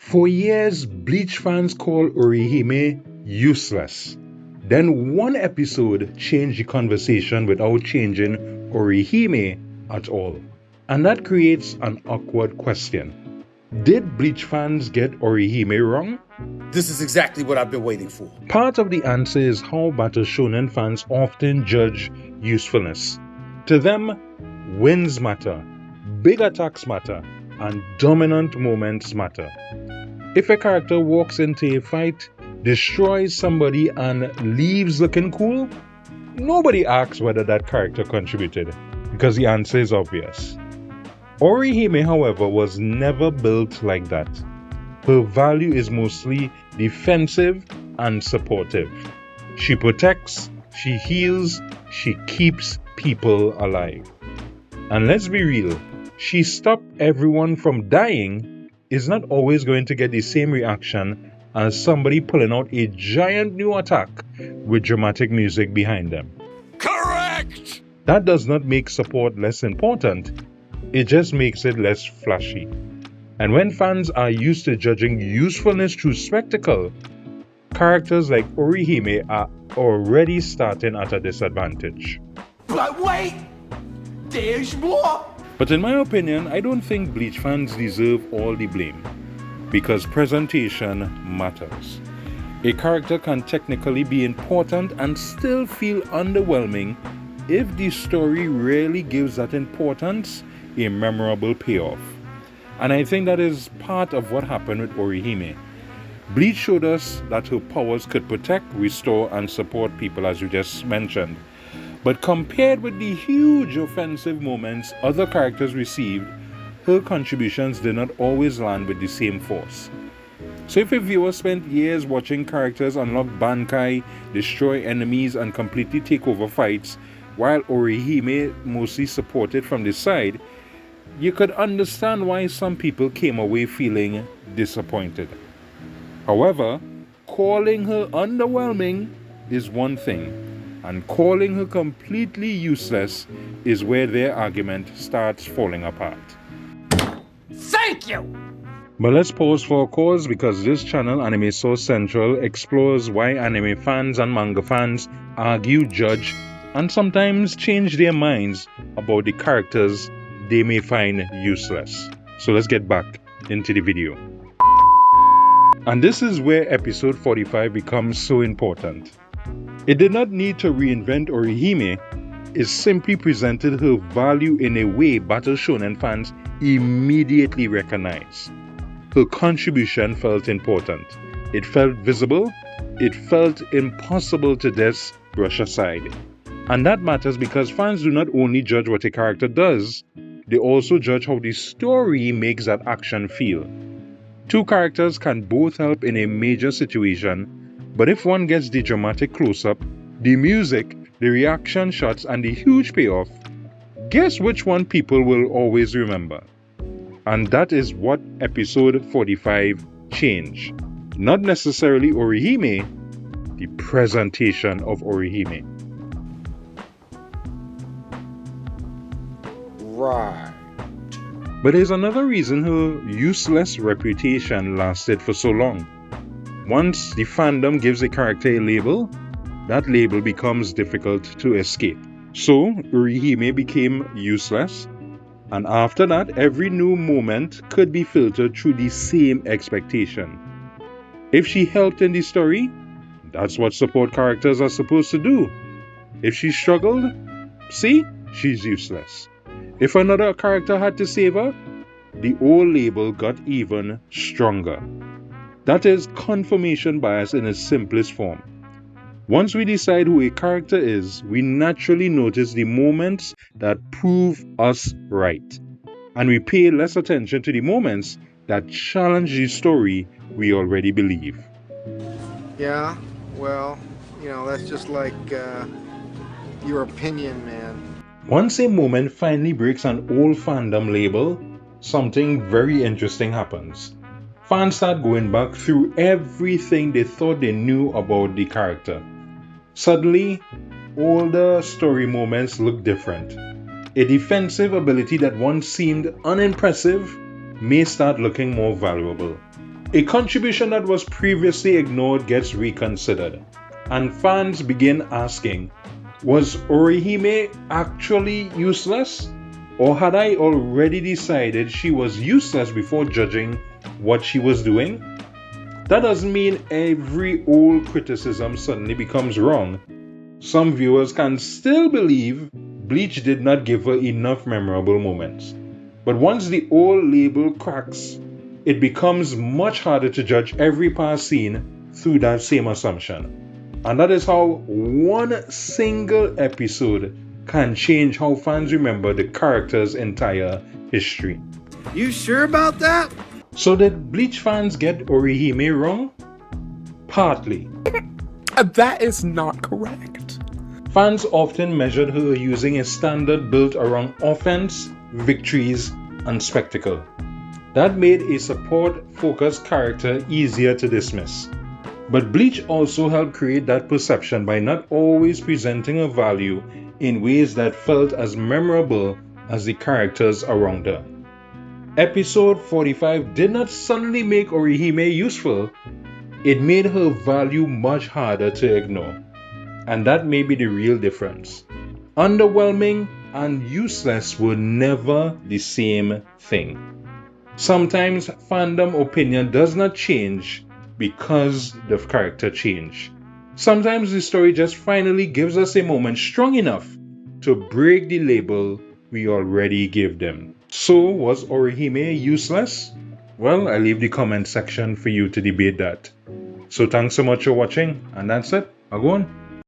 For years, Bleach fans called Orihime useless. Then one episode changed the conversation without changing Orihime at all. And that creates an awkward question. Did Bleach fans get Orihime wrong? This is exactly what I've been waiting for. Part of the answer is how battle shonen fans often judge usefulness. To them, wins matter, big attacks matter, and dominant moments matter. If a character walks into a fight, destroys somebody, and leaves looking cool, nobody asks whether that character contributed, because the answer is obvious. Orihime, however, was never built like that. Her value is mostly defensive and supportive. She protects, she heals, she keeps people alive. And let's be real, she stopped everyone from dying is not always going to get the same reaction as somebody pulling out a giant new attack with dramatic music behind them. Correct! That does not make support less important, it just makes it less flashy. And when fans are used to judging usefulness through spectacle, characters like Orihime are already starting at a disadvantage. But wait! There's more! But in my opinion, I don't think Bleach fans deserve all the blame, because presentation matters. A character can technically be important and still feel underwhelming if the story really gives that importance a memorable payoff. And I think that is part of what happened with Orihime. Bleach showed us that her powers could protect, restore, and support people, as you just mentioned. But compared with the huge offensive moments other characters received, her contributions did not always land with the same force. So if a viewer spent years watching characters unlock Bankai, destroy enemies, and completely take over fights, while Orihime mostly supported from the side, you could understand why some people came away feeling disappointed. However, calling her underwhelming is one thing, and calling her completely useless is where their argument starts falling apart. Thank you! But let's pause for a cause, because this channel, Anime Source Central, explores why anime fans and manga fans argue, judge, and sometimes change their minds about the characters they may find useless. So let's get back into the video. And this is where episode 45 becomes so important. It did not need to reinvent Orihime, it simply presented her value in a way battle shonen fans immediately recognize. Her contribution felt important, it felt visible, it felt impossible to just brush aside. And that matters because fans do not only judge what a character does, they also judge how the story makes that action feel. Two characters can both help in a major situation, but if one gets the dramatic close-up, the music, the reaction shots, and the huge payoff, guess which one people will always remember? And that is what episode 45 changed. Not necessarily Orihime, the presentation of Orihime. Right. But there's another reason her useless reputation lasted for so long. Once the fandom gives a character a label, that label becomes difficult to escape. So Orihime became useless, and after that every new moment could be filtered through the same expectation. If she helped in the story, that's what support characters are supposed to do. If she struggled, see, she's useless. If another character had to save her, the old label got even stronger. That is confirmation bias in its simplest form. Once we decide who a character is, we naturally notice the moments that prove us right. And we pay less attention to the moments that challenge the story we already believe. Yeah, well, that's just like your opinion, man. Once a moment finally breaks an old fandom label, something very interesting happens. Fans start going back through everything they thought they knew about the character. Suddenly, older story moments look different. A defensive ability that once seemed unimpressive may start looking more valuable. A contribution that was previously ignored gets reconsidered, and fans begin asking, was Orihime actually useless? Or had I already decided she was useless before judging what she was doing? That doesn't mean every old criticism suddenly becomes wrong. Some viewers can still believe Bleach did not give her enough memorable moments. But once the old label cracks, it becomes much harder to judge every past scene through that same assumption. And that is how one single episode can change how fans remember the character's entire history. You sure about that? So did Bleach fans get Orihime wrong? Partly. That is not correct. Fans often measured her using a standard built around offense, victories, and spectacle. That made a support-focused character easier to dismiss. But Bleach also helped create that perception by not always presenting a value in ways that felt as memorable as the characters around her. Episode 45 did not suddenly make Orihime useful, it made her value much harder to ignore. And that may be the real difference. Underwhelming and useless were never the same thing. Sometimes fandom opinion does not change because the character changed. Sometimes the story just finally gives us a moment strong enough to break the label we already gave them. So, was Orihime useless? Well, I leave the comment section for you to debate that. So thanks so much for watching, and that's it. I'll go on.